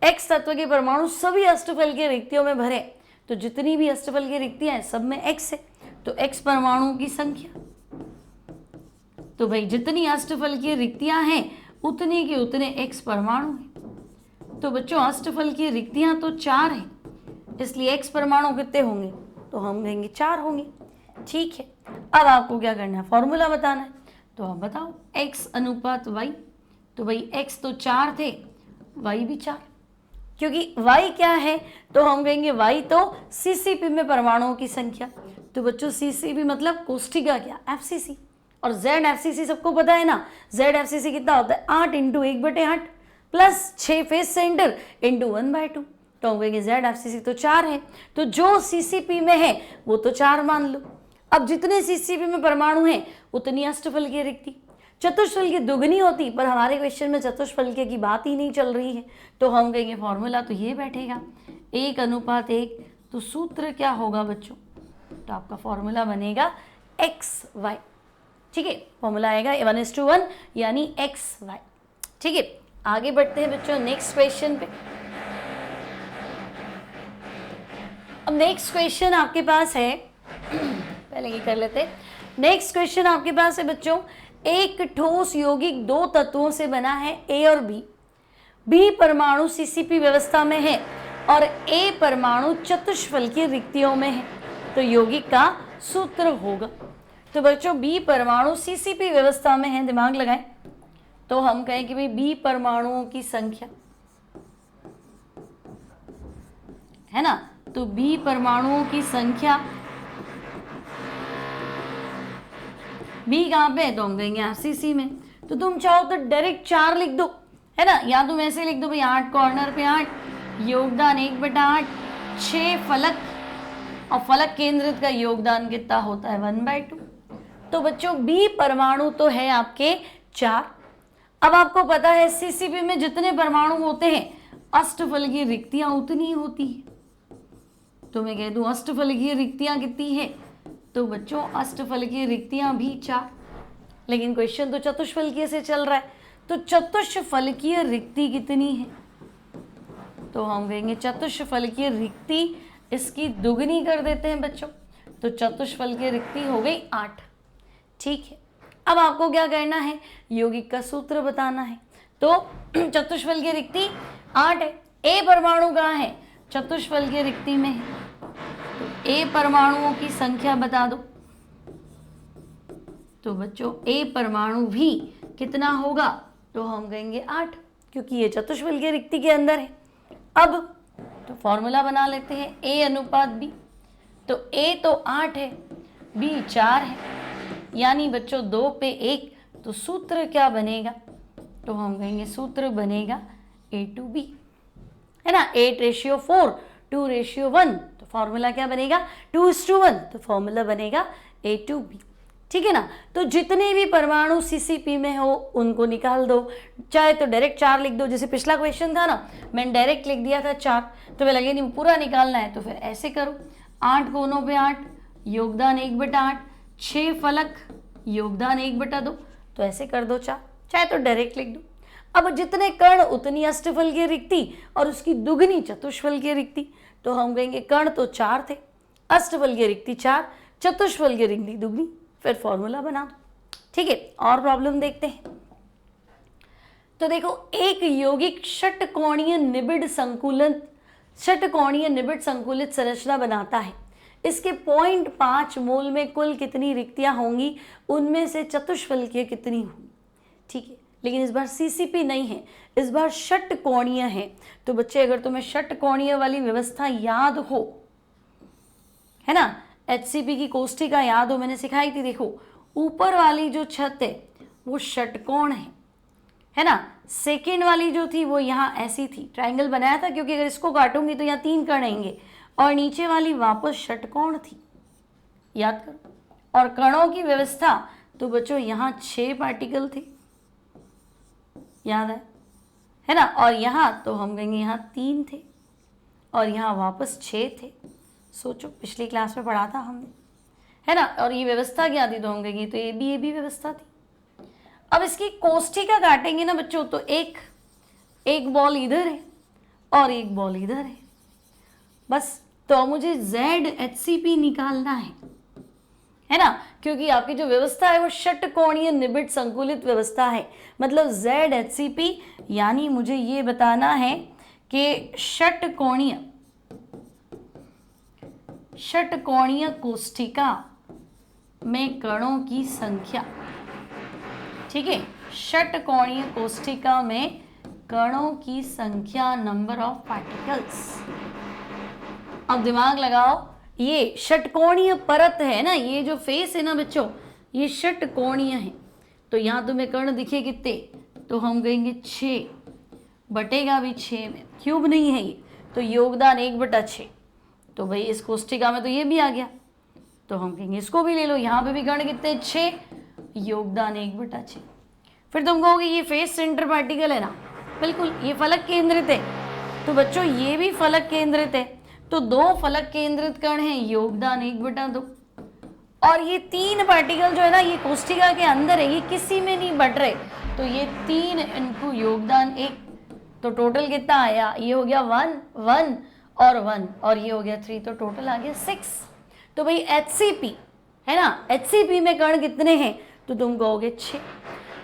x तत्व के परमाणु सभी अष्टफलकीय रिक्तियों में भरे, तो जितनी भी अष्टफलकीय रिक्तियां हैं सब में x है, तो x परमाणुओं की संख्या, तो भाई जितनी अष्टफलकीय रिक्तियां हैं उतने के उतने x परमाणु हैं। तो बच्चों अष्टफलकीय रिक्तियां तो 4 हैं, इसलिए x परमाणु कितने होंगे, तो हम कहेंगे 4 होंगे। ठीक है, अब आपको क्या करना है, फॉर्मूला बताना है। तो आप बताओ x अनुपात y, तो भाई x तो 4 थे, y भी 4, क्योंकि y क्या है, तो हम कहेंगे y तो सीसीपी में परमाणुओं की संख्या। तो बच्चों सीसीपी मतलब कोष्ठिका क्या, एफसीसी, और z एफसीसी सबको पता है ना, z एफसीसी कितना होता है, 8 × 1/8 प्लस 6 फेस सेंटर इंटू 1/2। तो हम कहेंगे z एफसीसी तो 4 है, तो जो सीसीपी में है वो तो 4 मान लो। अब जितने सीसीपी में परमाणु हैं उतनी अष्टफलकीय रिक्ति, चतुष्फलकीय दुगनी होती, पर हमारे क्वेश्चन में चतुष्फलकीय की बात ही नहीं चल रही है, तो हम कहेंगे फॉर्मूला तो ये बैठेगा 1:1। तो सूत्र क्या होगा बच्चों, तो आपका फॉर्मूला बनेगा xy। ठीक है, फॉर्मूला आएगा 1:1 यानी xy। ठीक है, आगे बढ़ते हैं बच्चों नेक्स्ट क्वेश्चन पे। अब नेक्स्ट क्वेश्चन आपके पास है पहले ये कर लेते हैं। नेक्स्ट क्वेश्चन आपके पास है बच्चों, एक ठोस यौगिक 2 तत्वों से बना है A और B परमाणु सीसीपी व्यवस्था में है और A परमाणु चतुष्फलकीय रिक्तियों में है, तो यौगिक का सूत्र होगा। तो बच्चों B परमाणु सीसीपी व्यवस्था में है, दिमाग लगाएं, तो हम कहें कि भाई B परमाणुओं की संख्या है ना, तो B परमाणुओं की संख्या, B कहाँ पे है, तो हम कहेंगे एफसीसी में। तो तुम चाहो तो डायरेक्ट 4 लिख दो, है ना, या तुम ऐसे लिख दो भाई 8 कॉर्नर पे 8, योगदान 1/8, 6 फलक, और फलक केंद्रित का योगदान कितना होता है 1/2। तो बच्चों B परमाणु तो है आपके 4। अब आपको पता है सीसीपी में जितने परमाणु होते हैं अष्टफलकीय रिक्तियां उतनी ही होती है। तो मैं कह दूं अष्टफलकीय रिक्तियां कितनी है, तो बच्चों अष्टफलकीय रिक्तियां भी 4, लेकिन क्वेश्चन तो चतुष्फलकीय से चल रहा है, तो चतुष्फलकीय रिक्ति कितनी है, तो हम कहेंगे चतुष्फलकीय रिक्ति इसकी दुगनी कर देते हैं बच्चों, तो चतुष्फलकीय रिक्ति हो गई 8। ठीक है, अब आपको क्या करना है, यौगिक का सूत्र बताना है। तो चतुष्फल की रिक्ति 8 है। ए परमाणु कहाँ है, चतुष्फल की रिक्ति में है। तो ए परमाणुओं की संख्या बता दो। तो बच्चों ए परमाणु भी कितना होगा, तो हम कहेंगे 8, क्योंकि ये चतुष्फल की रिक्ति के अंदर है। अब तो फॉर्मूला बना लेते हैं, ए अनुपात बी। तो ए तो 8 है, बी 4 है, यानी बच्चों 2 पे 1। तो सूत्र क्या बनेगा, तो हम कहेंगे सूत्र बनेगा A2B, है ना। 8:4, 2:1, तो फॉर्मूला क्या बनेगा 2:1, तो फॉर्मूला बनेगा A2B, ठीक है ना। तो जितने भी परमाणु CCP में हो उनको निकाल दो, चाहे तो डायरेक्ट 4 लिख दो, जैसे पिछला क्वेश्चन था ना, मैंने डायरेक्ट लिख दिया था 4, तो वे लगे नहीं पूरा निकालना है, तो फिर ऐसे करो 8 कोनों पे 8, योगदान 1/8, 6 फलक, योगदान 1/2, तो ऐसे कर दो 4, चाहे तो डायरेक्ट लिख दो। अब जितने कर्ण उतनी अष्टफल की रिक्ति और उसकी दुगनी चतुष्फल की रिक्ति, तो हम कहेंगे कर्ण तो 4 थे, अष्टफल की रिक्ति 4, चतुष्फल की रिक्ति दुगनी, फिर फॉर्मूला बना दो, ठीक है। और प्रॉब्लम देखते हैं। तो देखो एक यौगिक षटकोणीय निबिड़ संकुलित संरचना बनाता है। इसके 0.5 मोल में कुल कितनी रिक्तियां होंगी, उनमें से चतुष्फल की कितनी होंगी, ठीक है। लेकिन इस बार CCP नहीं है, इस बार षटकोणीय है। तो बच्चे अगर तुम्हें षटकोणीय वाली व्यवस्था याद हो, है ना, HCP की कोष्ठिका याद हो, मैंने सिखाई थी। देखो ऊपर वाली जो छत है वो षटकोण है ना। सेकेंड वाली जो थी वो यहाँ ऐसी थी, ट्रायंगल बनाया था, क्योंकि अगर इसको काटूंगी तो यहाँ 3 कण आएंगे, और नीचे वाली वापस षटकोण थी, याद करो। और कणों की व्यवस्था, तो बच्चों यहाँ 6 पार्टिकल थे, याद है ना। और यहाँ तो हम कहेंगे यहाँ 3 थे, और यहाँ वापस 6 थे। सोचो पिछली क्लास में पढ़ा था हमने, है ना। और ये व्यवस्था क्या थी, तो हम कहेंगे तो ये भी व्यवस्था थी। अब इसकी कोष्ठिका काटेंगे ना बच्चों, तो एक बॉल इधर है और एक बॉल इधर है, बस। तो मुझे ZHCP निकालना है ना, क्योंकि आपकी जो व्यवस्था है वो षटकोणीय निबिड़ संकुलित व्यवस्था है, मतलब ZHCP, यानी मुझे ये बताना है कि षटकोणीय कोष्ठिका में कणों की संख्या, ठीक है। षटकोणीय कोष्ठिका में कणों की संख्या, नंबर ऑफ पार्टिकल्स। अब दिमाग लगाओ, ये षटकोणीय परत है ना, ये जो फेस है ना बच्चों, ये षटकोणीय है। तो यहाँ तुम्हें कर्ण दिखे कितने, तो हम कहेंगे 6, बटेगा भी 6 में, क्यूब नहीं है ये, तो योगदान 1/6। तो भाई इस कोष्ठिका में तो ये भी आ गया, तो हम कहेंगे इसको भी ले लो, यहाँ पे भी कर्ण कितने 6, योगदान 1/6। फिर तुम कहोगे ये फेस सेंटर पार्टिकल है ना, बिल्कुल ये फलक केंद्रित है, तो बच्चों ये भी फलक केंद्रित है, तो 2 फलक केंद्रित कण हैं, योगदान 1/2। और ये 3 पार्टिकल जो है ना, ये कोष्ठिका के अंदर है, ये किसी में नहीं बट रहे, तो ये 3 इनटू योगदान 1, तो टोटल कितना आया, ये हो गया 1 1 और 1, और ये हो गया 3, तो टोटल आ गया 6। तो भाई HCP है ना, HCP में कण कितने हैं, तो तुम कहोगे 6।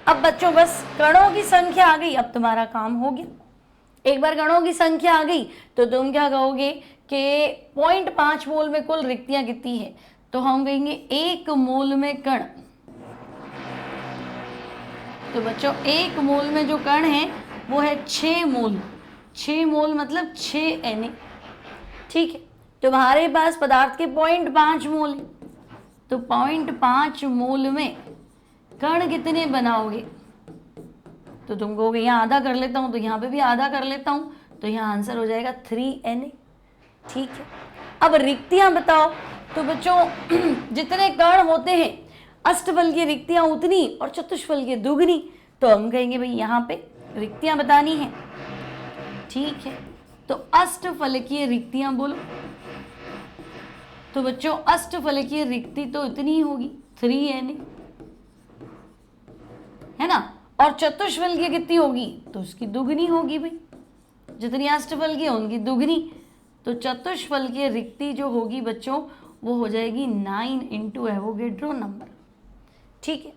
अब बच्चों बस कणों की संख्या आ गई, अब तुम्हारा काम हो गया। एक बार कणों की संख्या आ गई तो तुम क्या कहोगे कि 0.5 मोल में कुल रिक्तियां कितनी है, तो हम कहेंगे 1 मोल में कण। तो बच्चों 1 मोल में जो कण है वो है 6 मोल, 6 मोल मतलब 6 Na, ठीक है। तुम्हारे पास पदार्थ के 0.5 मोल है, तो 0.5 मोल में कण कितने बनाओगे, तो तुम कहोगे यहाँ आधा कर लेता हूँ, तो यहाँ पे भी आधा कर लेता हूँ, तो यहाँ आंसर हो जाएगा 3 Na, ठीक है। अब रिक्तियां बताओ, तो बच्चों जितने कण होते हैं अष्टफल की रिक्तियां उतनी और चतुष्फल की दुगनी, तो हम कहेंगे भाई यहाँ पे रिक्तियां बतानी है, ठीक है। तो अष्टफलकीय रिक्तियां बोलो, तो बच्चों अष्टफलकीय रिक्ति तो इतनी होगी 3 Na, है ना। और चतुष्फल की कितनी होगी, तो उसकी दुगनी होगी भाई, जितनी अष्टफल की उनकी दुगनी। तो चतुष्फल की रिक्ति जो होगी बच्चों वो हो जाएगी 9 इंटू एवोगेड्रो नंबर, ठीक है।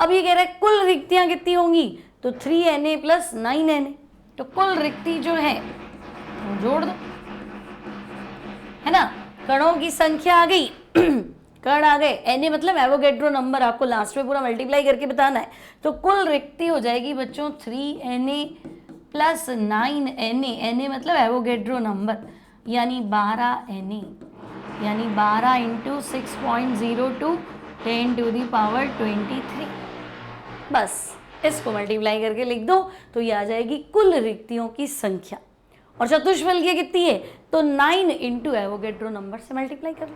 अब ये कह रहा है कुल रिक्तियां कितनी होंगी, तो 3Na प्लस 9Na, तो कुल रिक्ति जो है जोड़ दो, है ना। कणों की संख्या आ गई, कण आ गए, Na मतलब एवोगैड्रो नंबर, आपको लास्ट में पूरा मल्टीप्लाई करके बताना है। तो कुल रिक्ति हो जाएगी बच्चों 3Na प्लस 9Na, Na मतलब एवोगैड्रो नंबर, यानी 12Na, यानी 12 इंटू 6.02 10⁻23। बस इसको मल्टीप्लाई करके लिख दो तो ये आ जाएगी कुल रिक्तियों की संख्या। और चतुष्फलकीय कितनी है, तो 9 इंटू एवोगैड्रो नंबर से मल्टीप्लाई कर लो।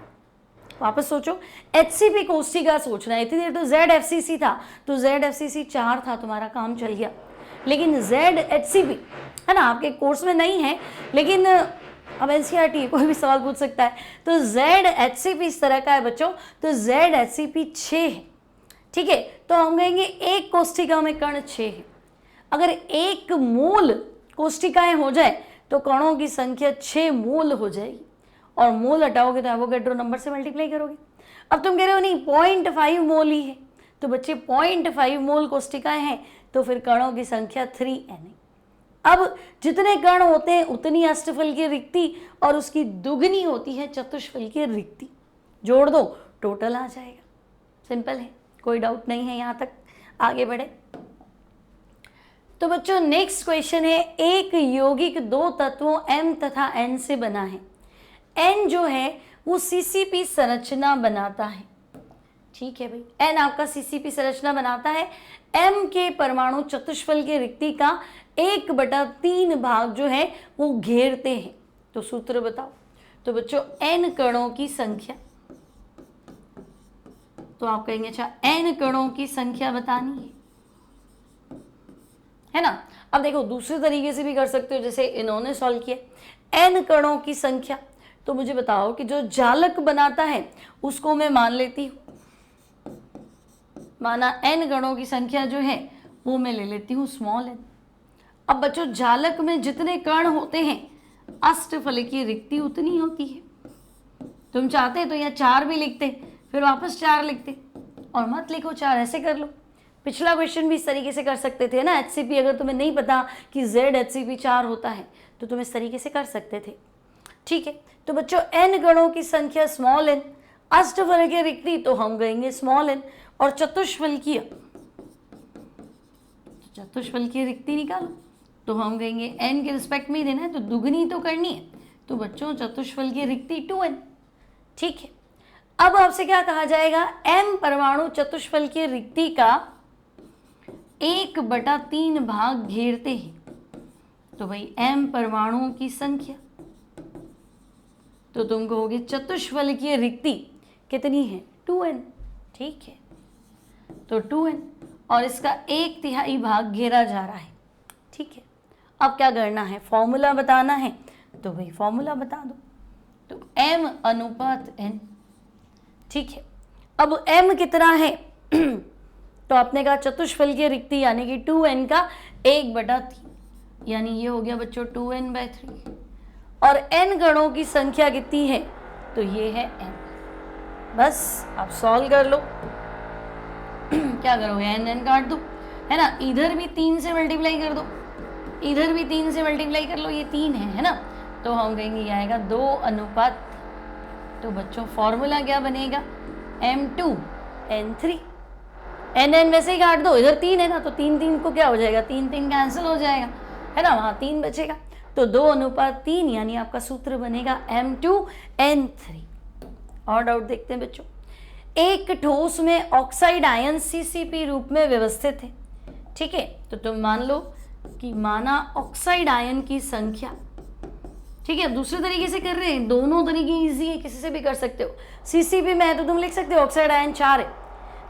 वापस सोचो, HCP कोष्ठिका सोचना है, इतनी देर तो ZFCC था, तो ZFCC 4 था, तुम्हारा काम चल गया। लेकिन ZHCP है ना, आपके कोर्स में नहीं है, लेकिन अब NCERT कोई भी सवाल पूछ सकता है। तो ZHCP इस तरह का है बच्चों, तो ZHCP 6 है, ठीक है। तो हम कहेंगे एक कोष्ठिका में कण 6 है। अगर एक मूल कोष्ठिकाएं हो जाए तो कणों की संख्या 6 मूल हो जाएगी, और मोल हटाओगे तो एवोगैड्रो नंबर से मल्टीप्लाई करोगे। अब तुम कह रहे हो नहीं 0.5 मोल ही है, तो बच्चे 0.5 मोल कोष्ठिकाएं हैं, तो फिर कणों की संख्या 3Na। अब जितने कण होते हैं उतनी अष्टफलकीय रिक्ति, और उसकी दुगनी होती है चतुष्फलकीय रिक्ति। जोड़ दो, टोटल आ जाएगा। सिंपल है, कोई डाउट नहीं है, यहाँ तक आगे बढ़े। तो बच्चों नेक्स्ट क्वेश्चन है, एक यौगिक 2 तत्वों M तथा N से बना है। N जो है वो CCP संरचना बनाता है, ठीक है भाई, N आपका CCP संरचना बनाता है। M के परमाणु चतुष्फलकीय रिक्ति का 1/3 भाग जो है वो घेरते हैं। तो सूत्र बताओ। तो बच्चों N कणों की संख्या, तो आप कहेंगे अच्छा N कणों की संख्या बतानी है ना। अब देखो दूसरे तरीके से भी कर सकते हो, जैसे इन्होंने सॉल्व किया। N कणों की संख्या, तो मुझे बताओ कि जो जालक बनाता है उसको मैं मान लेती हूँ, माना N कणों की संख्या जो है वो मैं ले लेती हूँ स्मॉल n। अब बच्चों जालक में जितने कण होते हैं अष्टफलकीय रिक्ति उतनी होती है। तुम चाहते तो यहाँ 4 भी लिखते, फिर वापस 4 लिखते, और मत लिखो 4, ऐसे कर लो। पिछला क्वेश्चन भी इस तरीके से कर सकते थे ना। HCP अगर तुम्हें नहीं पता कि ZHCP 4 होता है तो तुम इस तरीके से कर सकते थे, ठीक है। तो बच्चों N गणों की संख्या स्मॉल n, अष्टफलकीय रिक्ति तो हम कहेंगे स्मॉल n, और चतुष्फलकीय रिक्ति निकालो तो हम कहेंगे n के रिस्पेक्ट में ही देना है, तो दुगनी तो करनी है। तो बच्चों चतुष्फलकीय रिक्ति 2n, ठीक है। अब आपसे क्या कहा जाएगा, M परमाणु चतुष्फलकीय रिक्ति का 1/3 भाग घेरते हैं। तो भाई M परमाणुओं की संख्या, तो तुम कहोगे चतुष्फलकीय रिक्ति कितनी है, 2n, ठीक है। तो 2n, और इसका 1/3 भाग घेरा जा रहा है, ठीक है। अब क्या करना है, फॉर्मूला बताना है, तो भाई फॉर्मूला बता दो। तो M अनुपात n, ठीक है। अब M कितना है तो आपने कहा चतुष्फलकीय रिक्ति यानी कि 2n का 1/3, यानी ये हो गया बच्चों 2n/3। और n गणों की संख्या कितनी है, तो ये है n। बस आप सॉल्व कर लो। क्या करोगे, n काट दो, है ना। इधर भी 3 से मल्टीप्लाई कर दो, इधर भी 3 से मल्टीप्लाई कर लो, ये 3 है ना। तो हम कहेंगे ये आएगा 2 अनुपात, तो बच्चों फॉर्मूला क्या बनेगा, M2N3। n वैसे ही काट दो, इधर 3 है ना, तो 3 को क्या हो जाएगा, 3 कैंसिल हो जाएगा, है ना, वहाँ 3 बचेगा। तो 2 अनुपात 3, यानी आपका सूत्र बनेगा M2N3। और डाउट देखते हैं बच्चों। एक ठोस में ऑक्साइड आयन CCP रूप में व्यवस्थित है, ठीक है। तो तुम मान लो कि माना ऑक्साइड आयन की संख्या, ठीक है। दूसरे तरीके से कर रहे हैं, दोनों तरीके इजी है, किसी से भी कर सकते हो। CCP में है तो तुम लिख सकते हो ऑक्साइड आयन 4 है,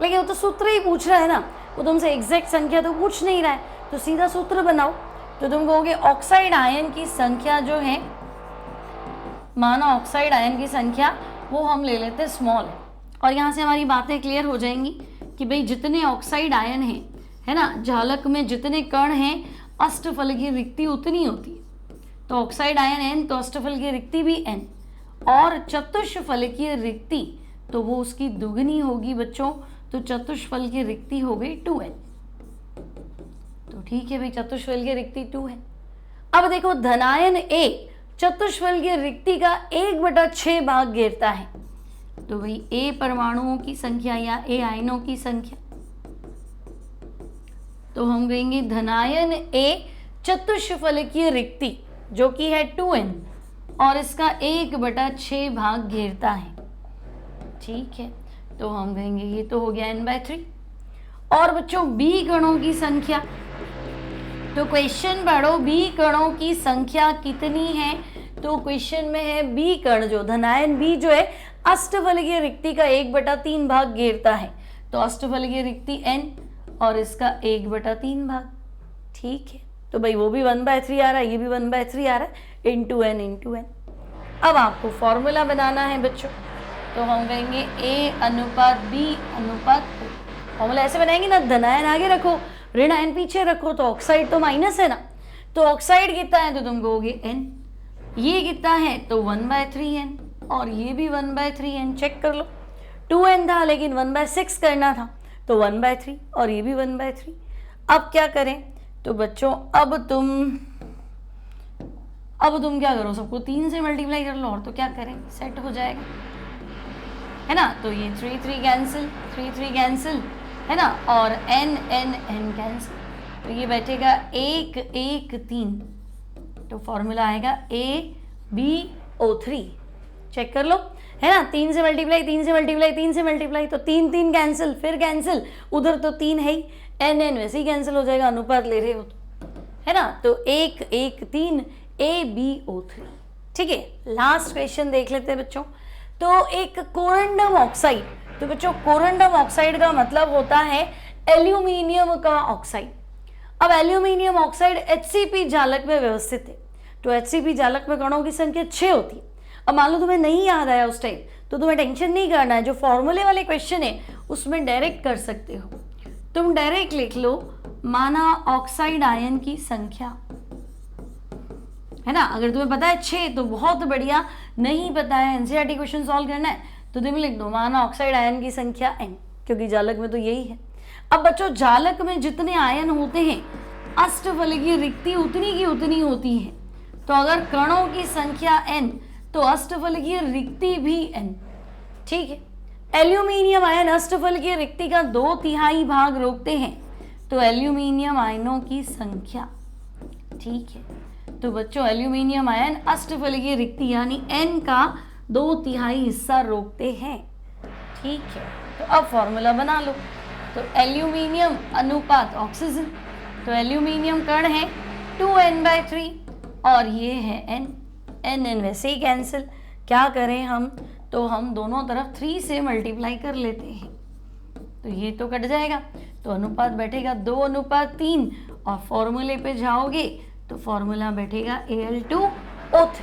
लेकिन वो तो सूत्र ही पूछ रहा है ना, वो तुमसे एग्जैक्ट संख्या तो पूछ नहीं रहा है, तो सीधा सूत्र बनाओ। तो तुम कहोगे ऑक्साइड आयन की संख्या जो है, माना ऑक्साइड आयन की संख्या वो हम ले लेते हैं स्मॉल है, और यहाँ से हमारी बातें क्लियर हो जाएंगी कि भाई जितने ऑक्साइड आयन हैं, है ना, जालक में जितने कण हैं अष्टफलकीय रिक्ति उतनी होती है। तो ऑक्साइड आयन n, तो अष्टफलकीय रिक्ति भी n, और चतुष्फलकीय रिक्ति तो वो उसकी दुगनी होगी बच्चों। तो तो चतुष्फल की रिक्ति हो गई 2n। तो ठीक है भाई, चतुष्फल की रिक्ति 2 है। अब देखो धनायन A चतुष्फल की रिक्ति का 1/6 भाग घेरता है। तो भाई A परमाणुओं की संख्या या A आयनों की संख्या, तो हम कहेंगे धनायन A चतुष्फल की रिक्ति जो कि है 2n और इसका 1/6 भाग घेरता है। ठीक है, तो हम कहेंगे ये तो हो गया n/3। और बच्चों B कणों की संख्या, तो क्वेश्चन पढ़ो B कणों की संख्या कितनी है। तो क्वेश्चन में है B कण जो धनायन B जो है अष्टफल की रिक्ति का 1/3 भाग घेरता है। तो अष्टफल की रिक्ति n और इसका 1/3 भाग। ठीक है, तो भाई वो भी 1/3 आ रहा है, ये भी 1/3 आ रहा है, इंटू n। अब आपको फॉर्मूला बनाना है बच्चों, तो हम कहेंगे A अनुपात B अनुपात O। फॉर्मूला ऐसे बनाएंगे ना, धनायन आगे रखो, ऋण आयन पीछे रखो, तो ऑक्साइड तो माइनस है ना, तो ऑक्साइड कितना है तो तुम कहोगे n, ये कितना है तो 1/3n और ये भी 1/3n। चेक कर लो, 2n था लेकिन 1/6 करना था, तो 1/3 और ये भी 1/3। अब क्या करें तो बच्चों अब तुम क्या करो, सबको 3 से मल्टीप्लाई कर लो और तो क्या करें, सेट हो जाएगा, है ना। तो ये 3 कैंसिल है ना, और n कैंसिल, तो ये बैठेगा 1 1 3। तो फॉर्मूला आएगा AbO3। चेक कर लो, है ना, 3 से मल्टीप्लाई, तो 3 कैंसिल, फिर कैंसिल, उधर तो 3 है ही, n वैसे ही कैंसिल हो जाएगा, अनुपात ले रहे हो तो, है ना। तो 1 1 3 AbO3। ठीक है, लास्ट क्वेश्चन देख लेते हैं बच्चों। तो एक कोरंडम ऑक्साइड, तो बच्चों कोरंडम ऑक्साइड का मतलब होता है एल्यूमिनियम का ऑक्साइड। अब एल्यूमिनियम ऑक्साइड HCP जालक में व्यवस्थित है। तो HCP जालक में कणों की संख्या 6 होती है। अब मान लो तुम्हें नहीं याद आया उस टाइम, तो तुम्हें टेंशन नहीं करना है, जो फॉर्मूले वाले क्वेश्चन है उसमें डायरेक्ट कर सकते हो। तुम डायरेक्ट लिख लो माना ऑक्साइड आयन की संख्या, है ना। अगर तुम्हें पता है 6 तो बहुत बढ़िया, नहीं पता है NCERT क्वेश्चन सॉल्व करना है तो तुम लिख दो माना ऑक्साइड आयन की संख्या n, क्योंकि जालक में तो यही है। अब बच्चों जालक में जितने आयन होते हैं अष्टफल की रिक्ति उतनी की उतनी होती है। तो अगर कणों की संख्या n तो अष्टफल की रिक्ति भी n। ठीक है, एल्यूमिनियम आयन अष्टफल की रिक्ति का 2/3 भाग रोकते हैं, तो एल्यूमिनियम आयनों की संख्या। ठीक है, तो बच्चों एल्यूमिनियम आयन अष्टफल की रिक्ति यानी n का 2/3 हिस्सा रोकते हैं। ठीक है, तो अब फॉर्मूला बना लो, तो एल्यूमिनियम अनुपात ऑक्सीजन, तो एल्यूमिनियम कण है 2n/3 और ये है n वैसे ही कैंसिल, क्या करें हम, तो हम दोनों तरफ 3 से मल्टीप्लाई कर लेते हैं, तो ये तो कट जाएगा, तो अनुपात बैठेगा 2:3 और फॉर्मूले पे जाओगे तो फॉर्मूला बैठेगा Al2O3।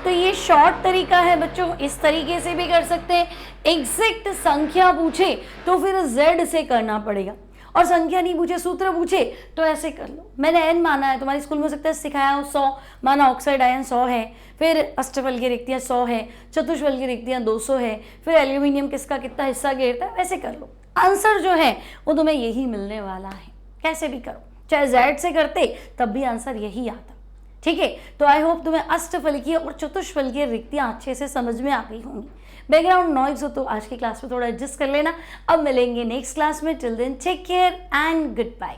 तो ये शॉर्ट तरीका है बच्चों, इस तरीके से भी कर सकते हैं। एग्जैक्ट संख्या पूछे तो फिर Z से करना पड़ेगा, और संख्या नहीं पूछे सूत्र पूछे तो ऐसे कर लो। मैंने n माना है, तुम्हारे स्कूल में हो सकता है सिखाया हो 100, माना ऑक्साइड आयन 100 है, फिर अष्टफल की रिक्तियाँ 100 है, चतुष्फल की रिक्तियाँ 200 है, फिर एल्यूमिनियम किसका कितना हिस्सा घेरता है, वैसे कर लो। आंसर जो है वो तुम्हें यही मिलने वाला है, कैसे भी करो, चाहे Z से करते तब भी आंसर यही आता। ठीक है, तो आई होप तुम्हें अष्टफलकीय और चतुष्फलकीय रिक्तियां अच्छे से समझ में आ गई होंगी। बैकग्राउंड नॉइज हो तो आज की क्लास में थोड़ा एडजस्ट कर लेना। अब मिलेंगे नेक्स्ट क्लास में, till then take care and good bye.